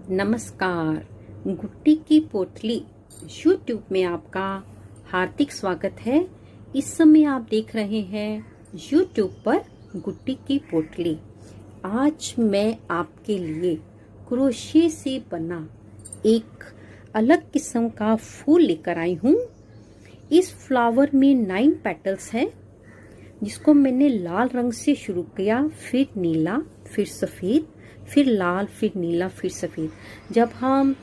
नमस्कार। गुट्टी की पोटली यूट्यूब में आपका हार्दिक स्वागत है। इस समय आप देख रहे हैं यूट्यूब पर गुट्टी की पोटली। आज मैं आपके लिए क्रोशे से बना एक अलग किस्म का फूल लेकर आई हूँ। इस फ्लावर में 9 पेटल्स हैं, जिसको मैंने लाल रंग से शुरू किया, फिर नीला, फिर सफ़ेद, फिर लाल, फिर नीला, फिर सफ़ेद। जब हम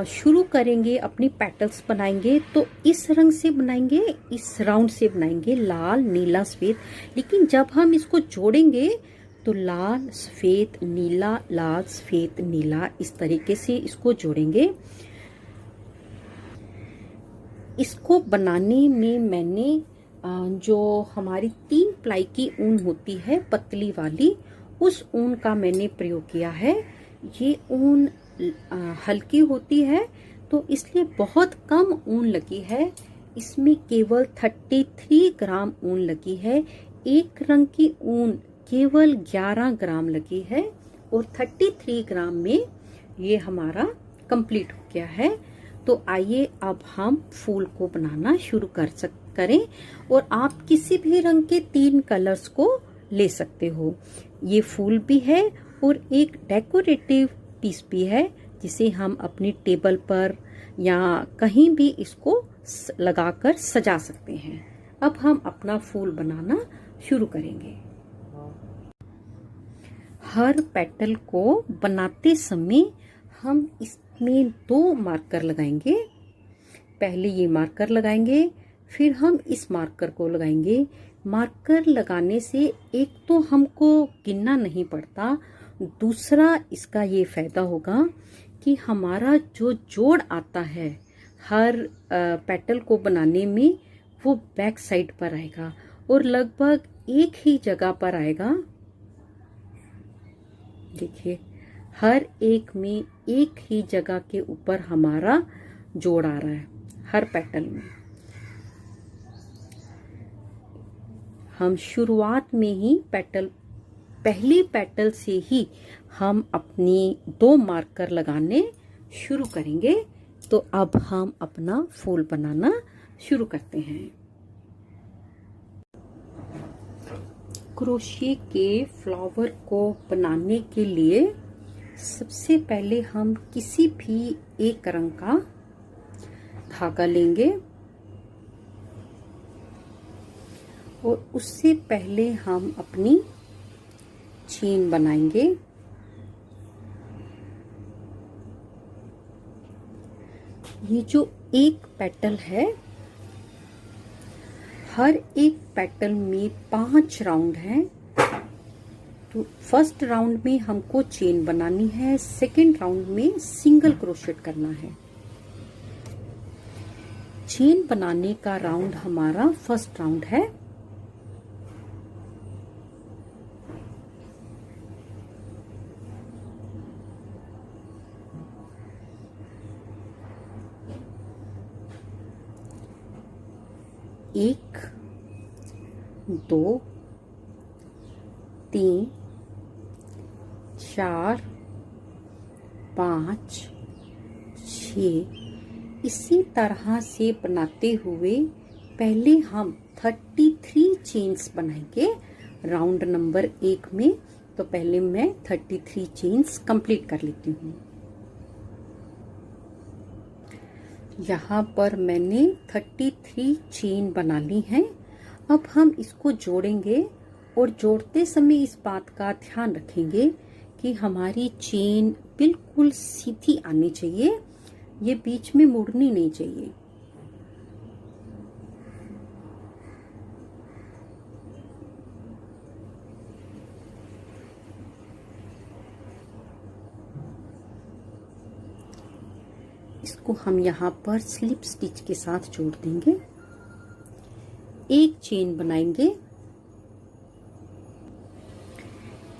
शुरू करेंगे अपनी पेटल्स बनाएंगे तो इस रंग से बनाएंगे, इस राउंड से बनाएंगे, लाल नीला सफ़ेद। लेकिन जब हम इसको जोड़ेंगे तो लाल सफ़ेद नीला, लाल सफ़ेद नीला, इस तरीके से इसको जोड़ेंगे। इसको बनाने में मैंने जो हमारी 3 प्लाई की ऊन होती है, पतली वाली, उस ऊन का मैंने प्रयोग किया है। ये ऊन हल्की होती है तो इसलिए बहुत कम ऊन लगी है। इसमें केवल 33 ग्राम ऊन लगी है। एक रंग की ऊन केवल 11 ग्राम लगी है और 33 ग्राम में ये हमारा कंप्लीट हो गया है। तो आइए अब हम फूल को बनाना शुरू करें। और आप किसी भी रंग के 3 कलर्स को ले सकते हो। ये फूल भी है और एक डेकोरेटिव पीस भी है, जिसे हम अपनी टेबल पर या कहीं भी इसको लगाकर सजा सकते हैं। अब हम अपना फूल बनाना शुरू करेंगे। हर पेटल को बनाते समय हम इसमें 2 मार्कर लगाएंगे। पहले ये मार्कर लगाएंगे, फिर हम इस मार्कर को लगाएंगे। मार्कर लगाने से एक तो हमको गिनना नहीं पड़ता, दूसरा इसका ये फायदा होगा कि हमारा जो जोड़ आता है हर पेटल को बनाने में, वो बैक साइड पर आएगा और लगभग एक ही जगह पर आएगा। देखिए, हर एक में एक ही जगह के ऊपर हमारा जोड़ आ रहा है हर पेटल में। हम शुरुआत में ही पहली पेटल से ही हम अपनी 2 मार्कर लगाने शुरू करेंगे। तो अब हम अपना फूल बनाना शुरू करते हैं। क्रोशे के फ्लावर को बनाने के लिए सबसे पहले हम किसी भी एक रंग का धागा लेंगे और उससे पहले हम अपनी चेन बनाएंगे। ये जो एक पेटल है, हर एक पेटल में 5 राउंड हैं। तो फर्स्ट राउंड में हमको चेन बनानी है, सेकंड राउंड में सिंगल क्रोशेट करना है। चेन बनाने का राउंड हमारा फर्स्ट राउंड है। एक, 2, 3, 4, 5, 6, इसी तरह से बनाते हुए पहले हम 33 चेन्स बनाएंगे राउंड नंबर 1 में। तो पहले मैं 33 चेन्स कंप्लीट कर लेती हूँ। यहाँ पर मैंने 33 चेन बना ली हैं। अब हम इसको जोड़ेंगे और जोड़ते समय इस बात का ध्यान रखेंगे कि हमारी चेन बिल्कुल सीधी आनी चाहिए, ये बीच में मुड़नी नहीं चाहिए। इसको हम यहाँ पर स्लिप स्टिच के साथ जोड़ देंगे। एक चेन बनाएंगे,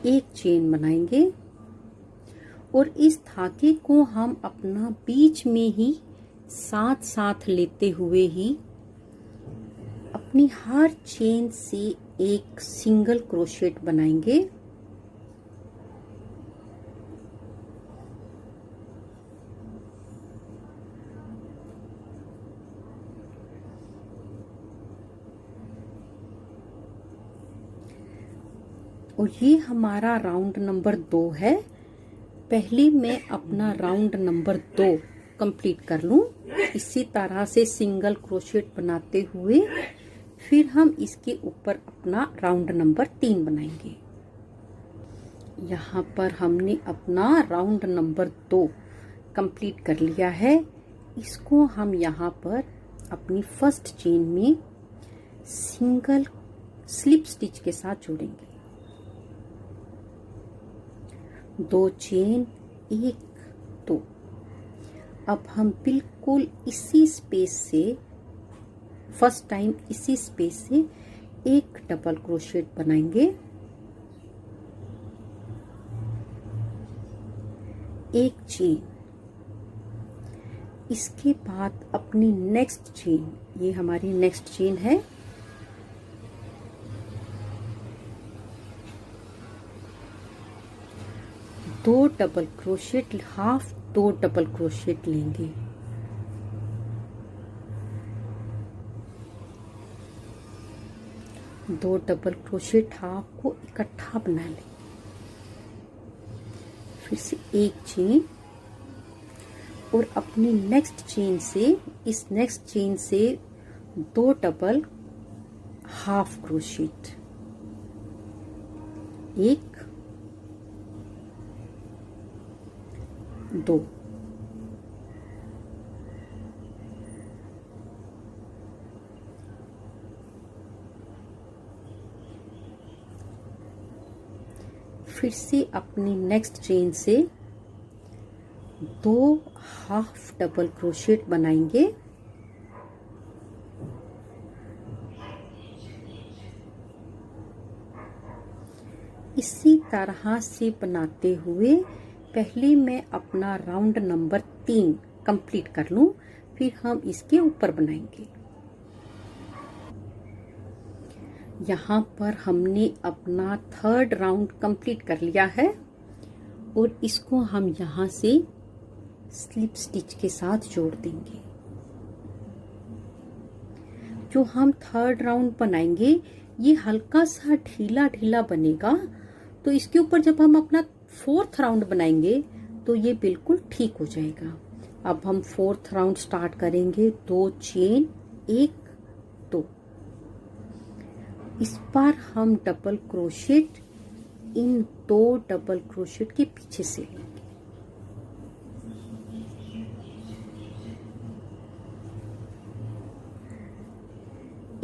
एक चेन बनाएंगे और इस धागे को हम अपना बीच में ही साथ साथ लेते हुए ही अपनी हर चेन से एक सिंगल क्रोशेट बनाएंगे। और ये हमारा राउंड नंबर 2 है। पहले मैं अपना राउंड नंबर 2 कंप्लीट कर लूं। इसी तरह से सिंगल क्रोशेट बनाते हुए फिर हम इसके ऊपर अपना राउंड नंबर 3 बनाएंगे। यहाँ पर हमने अपना राउंड नंबर 2 कंप्लीट कर लिया है। इसको हम यहाँ पर अपनी फर्स्ट चेन में सिंगल स्लिप स्टिच के साथ जोड़ेंगे। 2 चेन, 1 2। अब हम बिल्कुल इसी स्पेस से फर्स्ट टाइम इसी स्पेस से एक डबल क्रोशेट बनाएंगे, एक चेन। इसके बाद अपनी नेक्स्ट चेन, ये हमारी नेक्स्ट चेन है, दो double crochet, half 2 double crochet लेंगे। दो डबल क्रोशेट हाफ को इकट्ठा बना लें। फिर से एक चेन और अपनी नेक्स्ट चेन से, इस नेक्स्ट चेन से 2 डबल हाफ क्रोशेट, 1 2। फिर से अपनी नेक्स्ट चेन से 2 हाफ डबल क्रोशेट बनाएंगे। इसी तरह से बनाते हुए पहले मैं अपना राउंड नंबर 3 कंप्लीट कर लूं, फिर हम इसके ऊपर बनाएंगे। यहाँ पर हमने अपना 3rd राउंड कंप्लीट कर लिया है और इसको हम यहाँ से स्लिप स्टिच के साथ जोड़ देंगे। जो हम 3rd राउंड बनाएंगे ये हल्का सा ढीला ढीला बनेगा, तो इसके ऊपर जब हम अपना 4th राउंड बनाएंगे तो ये बिल्कुल ठीक हो जाएगा। अब हम 4th राउंड स्टार्ट करेंगे। 2 चेन, 1 2। इस बार हम डबल क्रोशेट इन 2 डबल क्रोशेट के पीछे से लेंगे।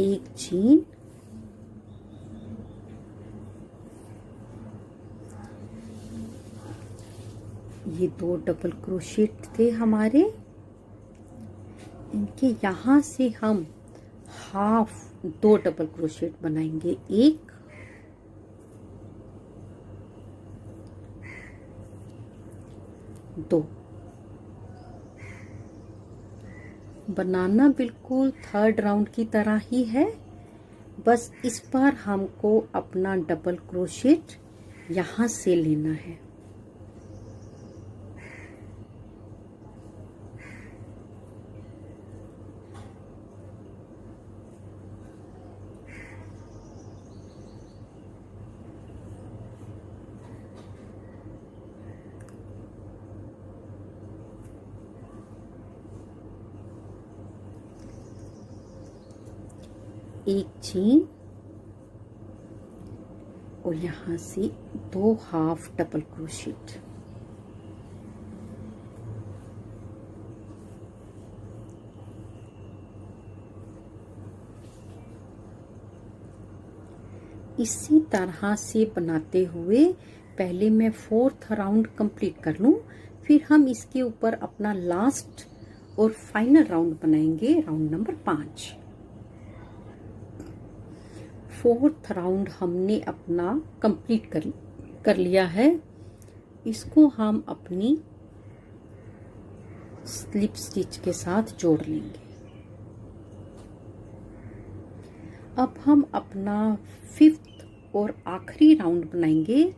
एक चेन, ये 2 डबल क्रोशेट थे हमारे, इनके यहां से हम हाफ 2 डबल क्रोशेट बनाएंगे। 1 2। बनाना बिल्कुल 3rd राउंड की तरह ही है, बस इस बार हमको अपना डबल क्रोशेट यहां से लेना है। एक चेन और यहां से 2 हाफ डबल क्रोशेट। इसी तरह से बनाते हुए पहले मैं 4th राउंड कंप्लीट कर लूं, फिर हम इसके ऊपर अपना लास्ट और फाइनल राउंड बनाएंगे, राउंड नंबर 5। 4th राउंड हमने अपना कंप्लीट कर लिया है। इसको हम अपनी स्लिप स्टिच के साथ जोड़ लेंगे। अब हम अपना 5th और आखिरी राउंड बनाएंगे।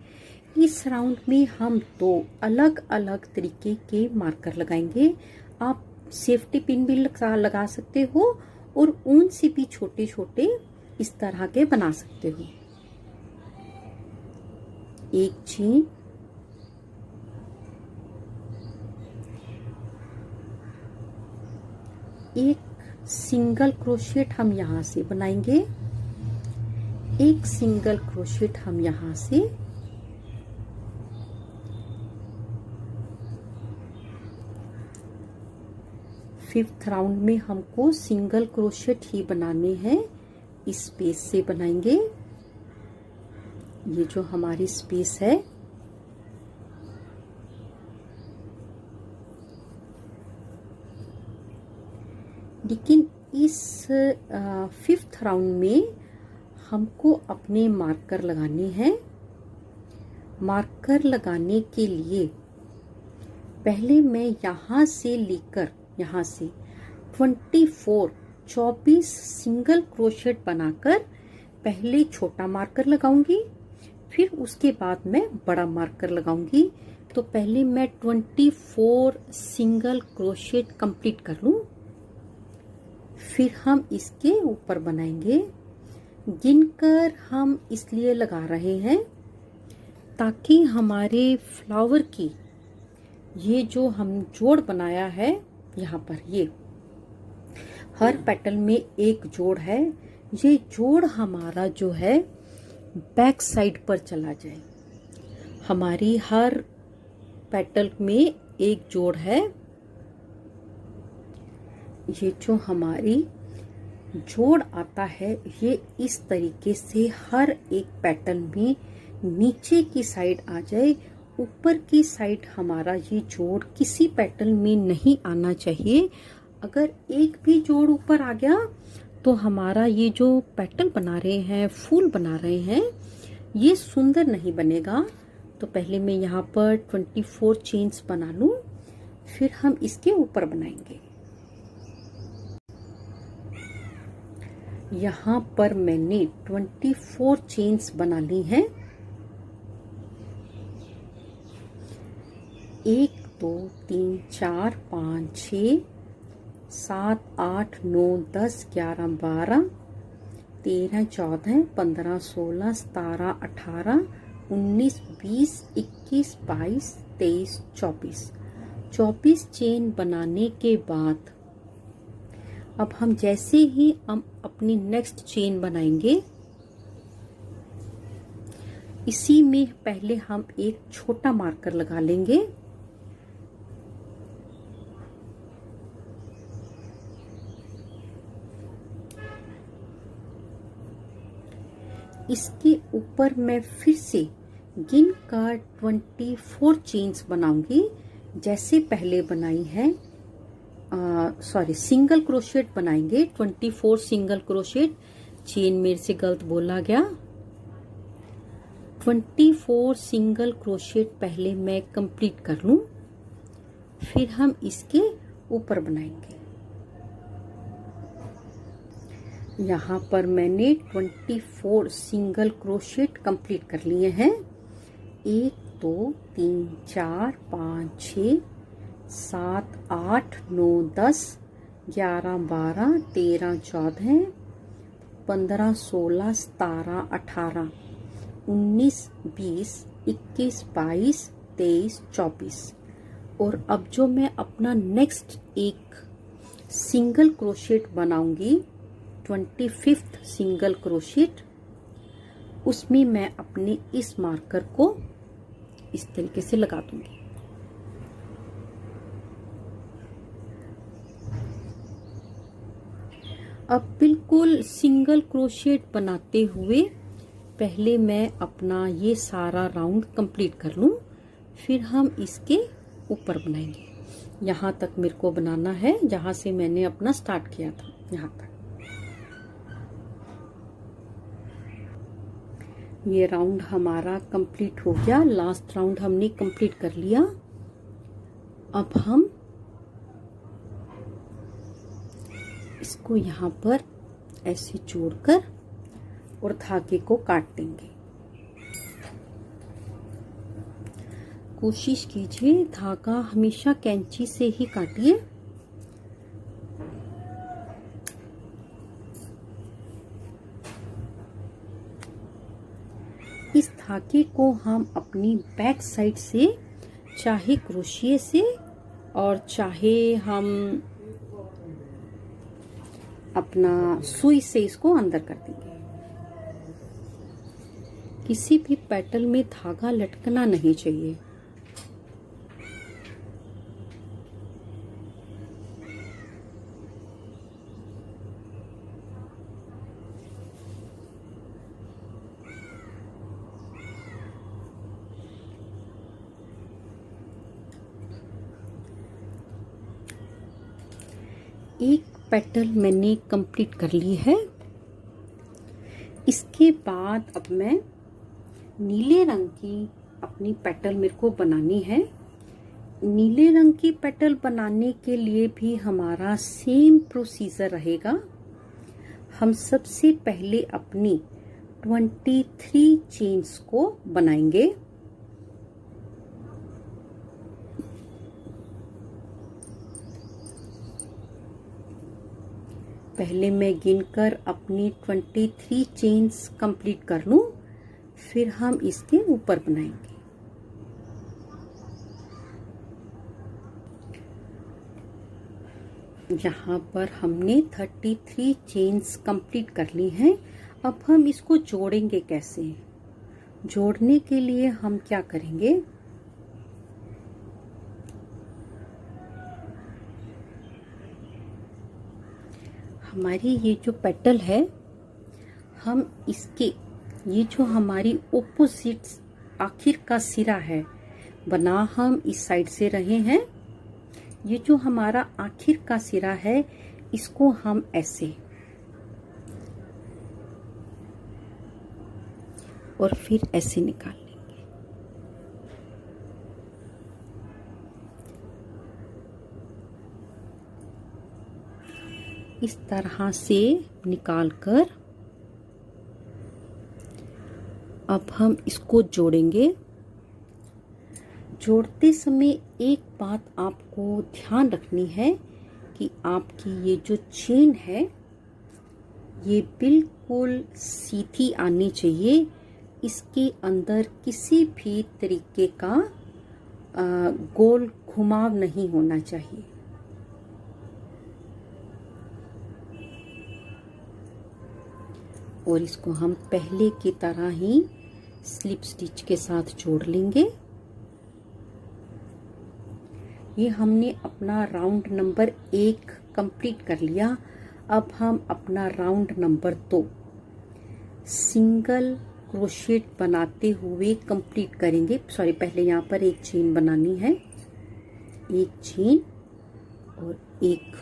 इस राउंड में हम 2 अलग अलग तरीके के मार्कर लगाएंगे। आप सेफ्टी पिन भी लगा सकते हो और ऊन से भी छोटे छोटे इस तरह के बना सकते हो। एक चेन, एक सिंगल क्रोशेट हम यहाँ से बनाएंगे, एक सिंगल क्रोशेट हम यहाँ से, फिफ्थ राउंड में हमको सिंगल क्रोशेट ही बनाने हैं, इस स्पेस से बनाएंगे। ये जो हमारी स्पेस है, लेकिन इस फिफ्थ राउंड में हमको अपने मार्कर लगाने हैं। मार्कर लगाने के लिए पहले मैं यहाँ से लेकर यहाँ से 24 सिंगल क्रोशेट बनाकर पहले छोटा मार्कर लगाऊंगी, फिर उसके बाद मैं बड़ा मार्कर लगाऊंगी। तो पहले मैं 24 सिंगल क्रोशेट कंप्लीट कर लूं, फिर हम इसके ऊपर बनाएंगे। गिनकर हम इसलिए लगा रहे हैं ताकि हमारे फ्लावर की ये जो हम जोड़ बनाया है, यहाँ पर ये हर पेटल में एक जोड़ है, ये जोड़ हमारा जो है बैक साइड पर चला जाए। हमारी हर पेटल में एक जोड़ है, ये जो हमारी जोड़ आता है ये इस तरीके से हर एक पेटल में नीचे की साइड आ जाए। ऊपर की साइड हमारा ये जोड़ किसी पेटल में नहीं आना चाहिए। अगर एक भी जोड़ ऊपर आ गया तो हमारा ये जो पेटल बना रहे हैं, फूल बना रहे हैं, ये सुंदर नहीं बनेगा। तो पहले मैं यहाँ पर 24 चेन्स बना लूं, फिर हम इसके ऊपर बनाएंगे। यहाँ पर मैंने 24 चेन्स बना ली हैं। 1 2 3 4 5 6 7 8 9 10 11 12 13 14 15 16 17 18 19 20 21 22 23 24 चेन बनाने के बाद अब हम जैसे ही हम अपनी नेक्स्ट चेन बनाएंगे, इसी में पहले हम एक छोटा मार्कर लगा लेंगे। इसके ऊपर मैं फिर से गिन कर 24 चेन्स बनाऊंगी जैसे पहले बनाई है। सिंगल क्रोशेट बनाएंगे, 24 सिंगल क्रोशेट। चेन मेरे से गलत बोला गया। 24 सिंगल क्रोशेट पहले मैं कंप्लीट कर लूं, फिर हम इसके ऊपर बनाएंगे। यहाँ पर मैंने 24 सिंगल क्रोशेट कंप्लीट कर लिए हैं। 1 2 3 4 5 6 7 8 9 10 11 12 13 14 15 16 17 18 19 20 21 22 23 24। और अब जो मैं अपना नेक्स्ट एक सिंगल क्रोशेट बनाऊंगी, 25 सिंगल क्रोशेट, उसमें मैं अपने इस मार्कर को इस तरीके से लगा दूंगी। अब बिल्कुल सिंगल क्रोशेट बनाते हुए पहले मैं अपना ये सारा राउंड कंप्लीट कर लूं, फिर हम इसके ऊपर बनाएंगे। यहाँ तक मेरे को बनाना है जहाँ से मैंने अपना स्टार्ट किया था, यहाँ तक। ये राउंड हमारा कंप्लीट हो गया, लास्ट राउंड हमने कंप्लीट कर लिया। अब हम इसको यहाँ पर ऐसे जोड़कर और धागे को काट देंगे। कोशिश कीजिए धागा हमेशा कैंची से ही काटिए। इस धागे को हम अपनी बैक साइड से चाहे क्रोशिए से और चाहे हम अपना सुई से इसको अंदर कर देंगे। किसी भी पेटल में धागा लटकना नहीं चाहिए। एक पेटल मैंने कंप्लीट कर ली है। इसके बाद अब मैं नीले रंग की अपनी पेटल मेरे को बनानी है। नीले रंग की पेटल बनाने के लिए भी हमारा सेम प्रोसीजर रहेगा। हम सबसे पहले अपनी 23 चेन्स को बनाएंगे। पहले मैं गिनकर अपनी 23 चेन्स कंप्लीट कर लूं, फिर हम इसके ऊपर बनाएंगे। यहाँ पर हमने 33 चेन्स कंप्लीट कर ली हैं। अब हम इसको जोड़ेंगे कैसे? जोड़ने के लिए हम क्या करेंगे, हमारी ये जो पेटल है, हम इसके ये जो हमारी ओपोजिट आखिर का सिरा है, बना हम इस साइड से रहे हैं। ये जो हमारा आखिर का सिरा है, इसको हम ऐसे और फिर ऐसे निकाल लेंगे। इस तरह से निकालकर अब हम इसको जोड़ेंगे। जोड़ते समय एक बात आपको ध्यान रखनी है कि आपकी ये जो चेन है, ये बिल्कुल सीधी आनी चाहिए। इसके अंदर किसी भी तरीके का गोल घुमाव नहीं होना चाहिए। और इसको हम पहले की तरह ही स्लिप स्टिच के साथ जोड़ लेंगे। ये हमने अपना राउंड नंबर 1 कंप्लीट कर लिया। अब हम अपना राउंड नंबर 2 सिंगल क्रोशेट बनाते हुए कंप्लीट करेंगे। सॉरी, पहले यहाँ पर एक चेन बनानी है, एक चेन और एक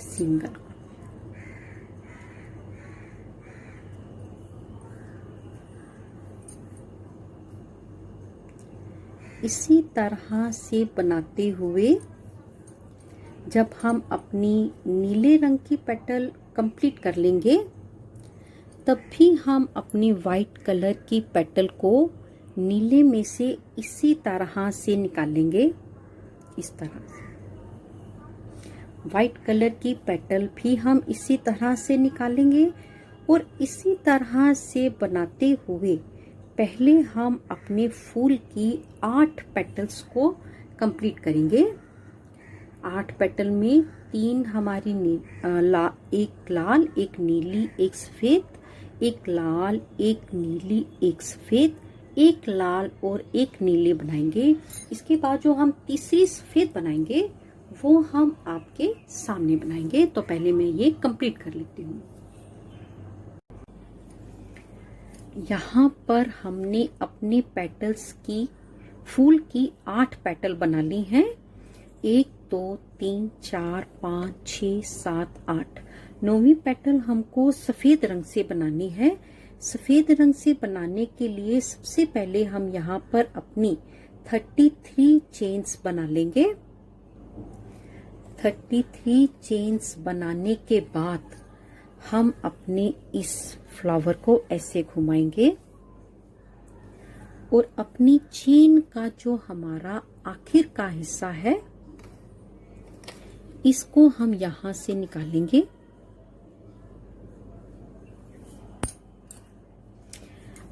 सिंगल। इसी तरह से बनाते हुए जब हम अपनी नीले रंग की पेटल कंप्लीट कर लेंगे, तब भी हम अपनी वाइट कलर की पेटल को नीले में से इसी तरह से निकालेंगे। इस तरह से वाइट कलर की पेटल भी हम इसी तरह से निकालेंगे। और इसी तरह से बनाते हुए पहले हम अपने फूल की 8 पेटल्स को कंप्लीट करेंगे। 8 पेटल में 3 हमारी एक लाल, एक नीली, एक सफेद, एक लाल, एक नीली, एक सफेद, एक लाल और एक नीली बनाएंगे। इसके बाद जो हम तीसरी सफेद बनाएंगे वो हम आपके सामने बनाएंगे। तो पहले मैं ये कंप्लीट कर लेती हूँ। यहाँ पर हमने अपने पेटल्स की फूल की 8 पेटल बना ली हैं। 1 2 3 4 5 6 7 8। 9वीं पेटल हमको सफेद रंग से बनानी है। सफेद रंग से बनाने के लिए सबसे पहले हम यहाँ पर अपनी 33 चेन्स बना लेंगे। 33 चेन्स बनाने के बाद हम अपने इस फ्लावर को ऐसे घुमाएंगे और अपनी चेन का जो हमारा आखिर का हिस्सा है, इसको हम यहां से निकालेंगे।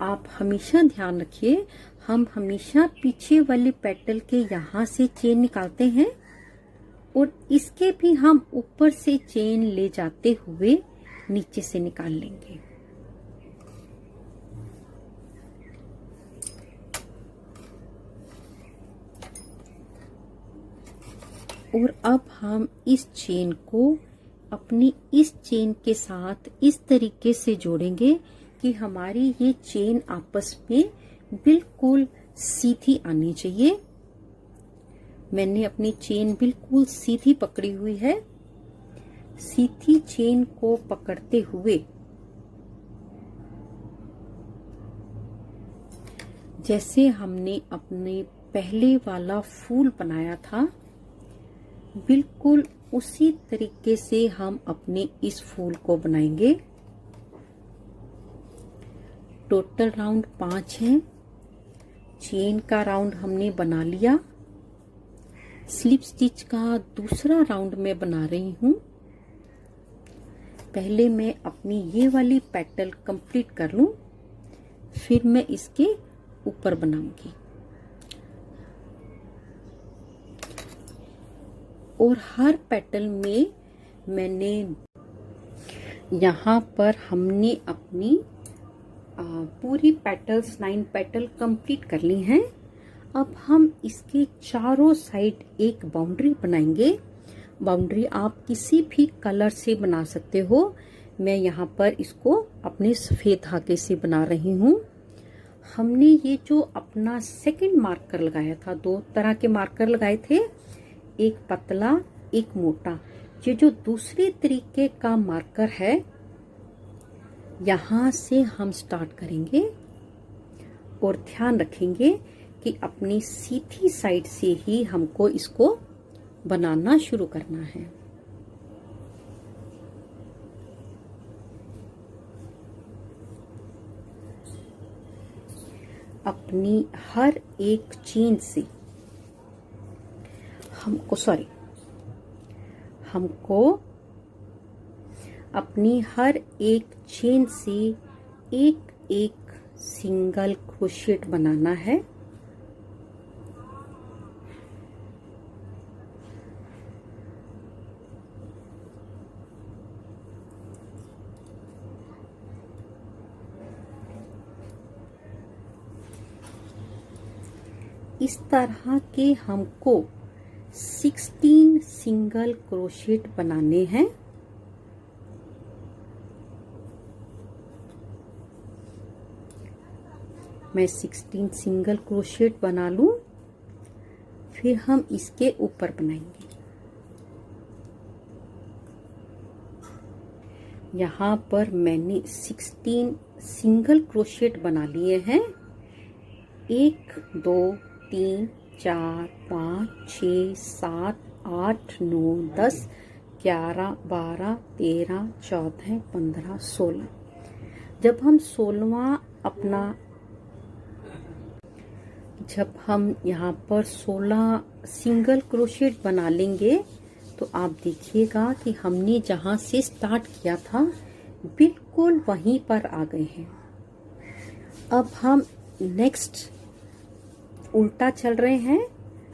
आप हमेशा ध्यान रखिए, हम हमेशा पीछे वाले पेटल के यहाँ से चेन निकालते हैं और इसके भी हम ऊपर से चेन ले जाते हुए नीचे से निकाल लेंगे। और अब हम इस चेन को अपनी इस चेन के साथ इस तरीके से जोड़ेंगे कि हमारी ये चेन आपस में बिल्कुल सीधी आनी चाहिए। मैंने अपनी चेन बिल्कुल सीधी पकड़ी हुई है। सीधी चेन को पकड़ते हुए जैसे हमने अपने पहले वाला फूल बनाया था, बिल्कुल उसी तरीके से हम अपने इस फूल को बनाएंगे। टोटल राउंड 5 है। चेन का राउंड हमने बना लिया। स्लिप स्टिच का दूसरा राउंड मैं बना रही हूँ। पहले मैं अपनी ये वाली पेटल कंप्लीट कर लूं, फिर मैं इसके ऊपर बनाऊंगी। और हर पेटल में मैंने यहाँ पर हमने अपनी पूरी पेटल्स 9 पेटल कंप्लीट कर ली हैं। अब हम इसके चारों साइड एक बाउंड्री बनाएंगे। बाउंड्री आप किसी भी कलर से बना सकते हो। मैं यहाँ पर इसको अपने सफेद धागे से बना रही हूँ। हमने ये जो अपना सेकंड मार्कर लगाया था, 2 तरह के मार्कर लगाए थे, एक पतला एक मोटा। ये जो दूसरे तरीके का मार्कर है, यहाँ से हम स्टार्ट करेंगे और ध्यान रखेंगे कि अपनी सीधी साइड से ही हमको इसको बनाना शुरू करना है। अपनी हर एक चेन से हमको अपनी हर एक चेन से एक एक सिंगल क्रोशेट बनाना है। इस तरह के हमको 16 सिंगल क्रोशेट बनाने हैं। मैं 16 सिंगल क्रोशेट बना लूं, फिर हम इसके ऊपर बनाएंगे। यहाँ पर मैंने 16 सिंगल क्रोशेट बना लिए हैं। 1 2 3 4 5 6 7 8 9 10 11 12 13 14 15 16। जब हम यहाँ पर 16 सिंगल क्रोशेट बना लेंगे तो आप देखिएगा कि हमने जहाँ से स्टार्ट किया था बिल्कुल वहीं पर आ गए हैं। अब हम नेक्स्ट उल्टा चल रहे हैं।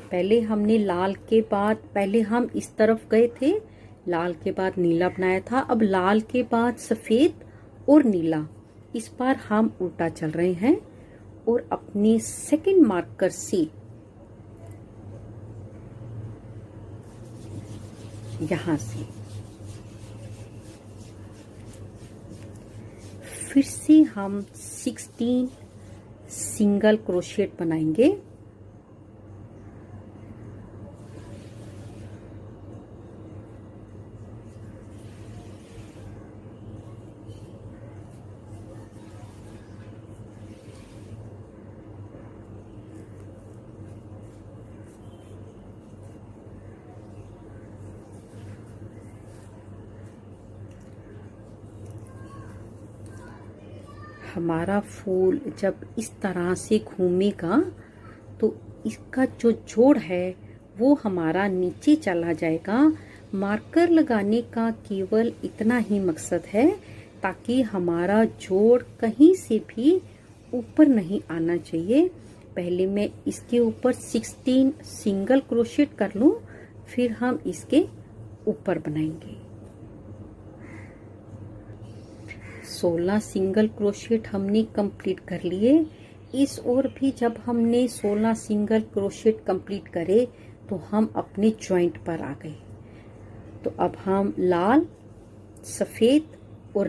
पहले हमने लाल के बाद पहले हम इस तरफ गए थे, लाल के बाद नीला बनाया था। अब लाल के बाद सफेद और नीला, इस बार हम उल्टा चल रहे हैं और अपने सेकंड मार्कर से यहां से फिर से हम 16 सिंगल क्रोशेट बनाएंगे। हमारा फूल जब इस तरह से घूमेगा तो इसका जो जोड़ है वो हमारा नीचे चला जाएगा। मार्कर लगाने का केवल इतना ही मकसद है ताकि हमारा जोड़ कहीं से भी ऊपर नहीं आना चाहिए। पहले मैं इसके ऊपर 16 सिंगल क्रोशेट कर लूं, फिर हम इसके ऊपर बनाएंगे। 16 सिंगल क्रोशेट हमने कंप्लीट कर लिए। इस ओर भी जब हमने 16 सिंगल क्रोशेट कंप्लीट करे तो हम अपने जॉइंट पर आ गए। तो अब हम लाल, सफेद और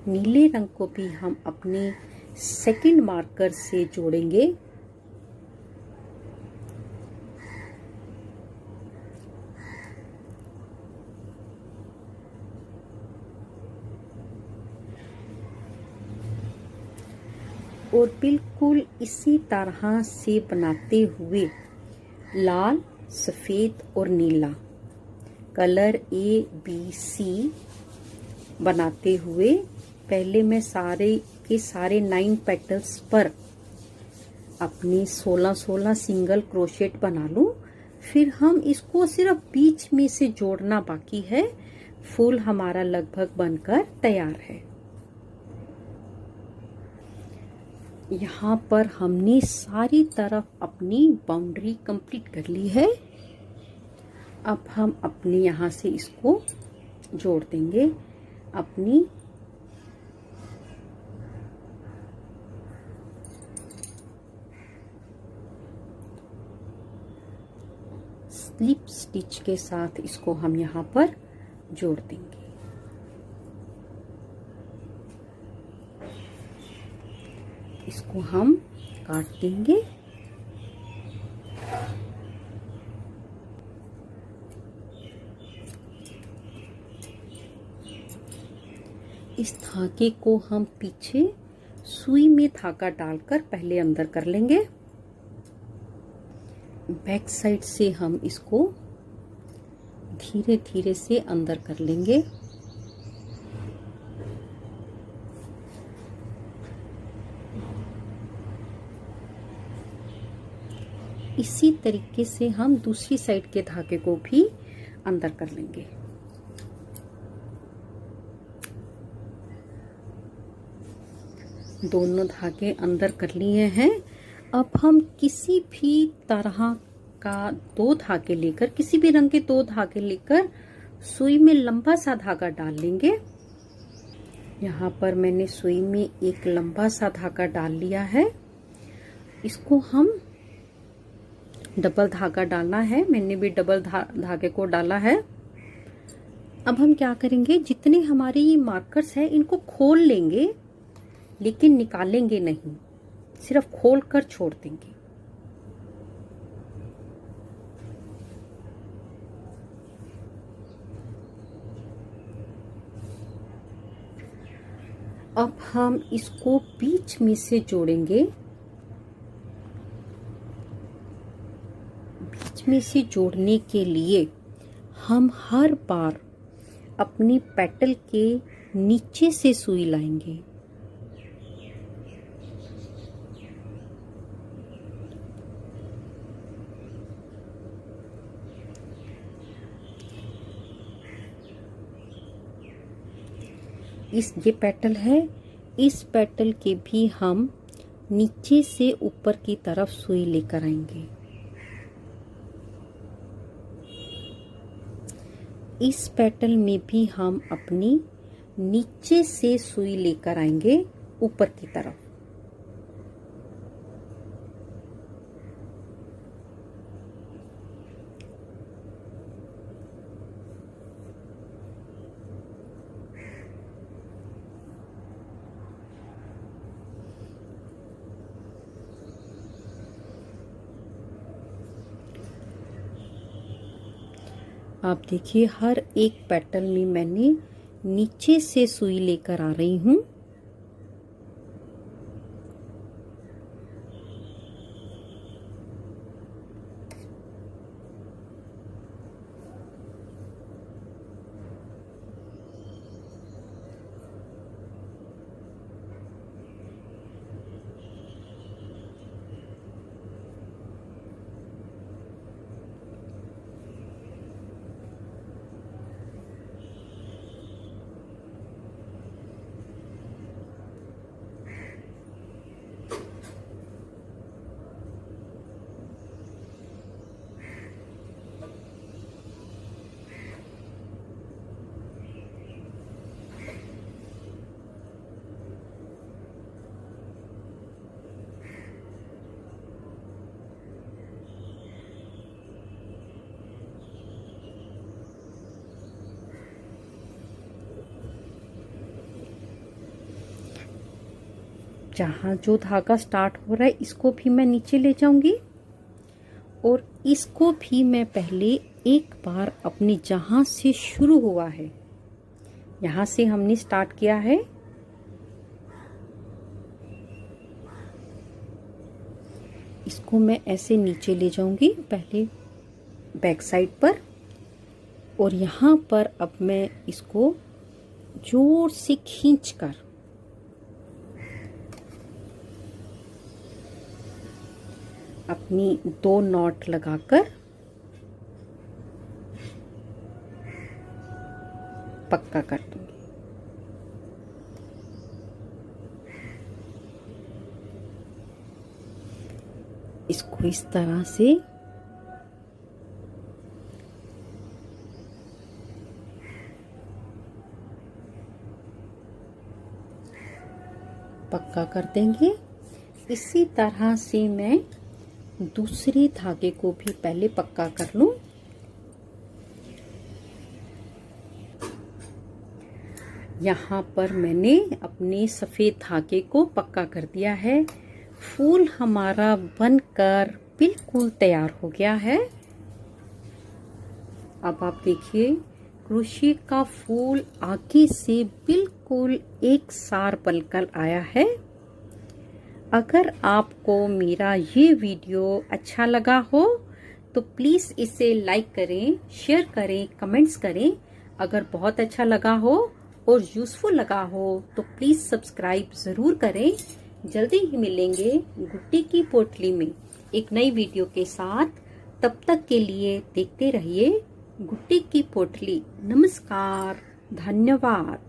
नीले रंग को भी हम अपने सेकंड मार्कर से जोड़ेंगे। और बिल्कुल इसी तरह से बनाते हुए लाल, सफेद और नीला कलर ABC बनाते हुए पहले मैं सारे के सारे 9 पेटल्स पर अपने 16-16 सिंगल क्रोशेट बना लूं। फिर हम इसको सिर्फ बीच में से जोड़ना बाकी है। फूल हमारा लगभग बनकर तैयार है। यहाँ पर हमने सारी तरफ अपनी बाउंड्री कंप्लीट कर ली है। अब हम अपने यहाँ से इसको जोड़ देंगे अपनी स्लिप स्टिच के साथ। इसको हम यहाँ पर जोड़ देंगे। इसको हम काट देंगे। इस धागे को हम पीछे सुई में धागा डालकर पहले अंदर कर लेंगे। बैक साइड से हम इसको धीरे धीरे से अंदर कर लेंगे। इसी तरीके से हम दूसरी साइड के धागे को भी अंदर कर लेंगे। दोनों धागे अंदर कर लिए हैं। अब हम किसी भी तरह का 2 धागे लेकर, किसी भी रंग के 2 धागे लेकर सुई में लंबा सा धागा डाल लेंगे। यहाँ पर मैंने सुई में एक लंबा सा धागा डाल लिया है। इसको हम डबल धागा डालना है। मैंने भी डबल धागे को डाला है। अब हम क्या करेंगे, जितने हमारे ये मार्कर्स हैं इनको खोल लेंगे, लेकिन निकालेंगे नहीं, सिर्फ खोल कर छोड़ देंगे। अब हम इसको बीच में से जोड़ेंगे। बीच में से जोड़ने के लिए हम हर बार अपनी पेटल के नीचे से सुई लाएंगे। ये पेटल है, इस पेटल के भी हम नीचे से ऊपर की तरफ सुई लेकर आएंगे। इस पेटल में भी हम अपनी नीचे से सुई लेकर आएंगे ऊपर की तरफ। आप देखिए हर एक पेटल में मैंने नीचे से सुई लेकर आ रही हूँ। जहाँ जो धागा स्टार्ट हो रहा है इसको भी मैं नीचे ले जाऊंगी और इसको भी मैं पहले एक बार अपने जहाँ से शुरू हुआ है, यहाँ से हमने स्टार्ट किया है, इसको मैं ऐसे नीचे ले जाऊंगी पहले बैक साइड पर, और यहाँ पर अब मैं इसको जोर से खींचकर अपनी 2 नॉट लगाकर पक्का कर दूंगी। इसको इस तरह से पक्का कर देंगे। इसी तरह से मैं दूसरे धागे को भी पहले पक्का कर लूं। यहाँ पर मैंने अपने सफेद धागे को पक्का कर दिया है। फूल हमारा बनकर बिल्कुल तैयार हो गया है। अब आप देखिए क्रोशिया का फूल आगे से बिल्कुल एक सार बनकर आया है। अगर आपको मेरा ये वीडियो अच्छा लगा हो तो प्लीज़ इसे लाइक करें, शेयर करें, कमेंट्स करें। अगर बहुत अच्छा लगा हो और यूज़फुल लगा हो तो प्लीज़ सब्सक्राइब ज़रूर करें। जल्दी ही मिलेंगे गुट्टी की पोटली में एक नई वीडियो के साथ। तब तक के लिए देखते रहिए गुट्टी की पोटली। नमस्कार, धन्यवाद।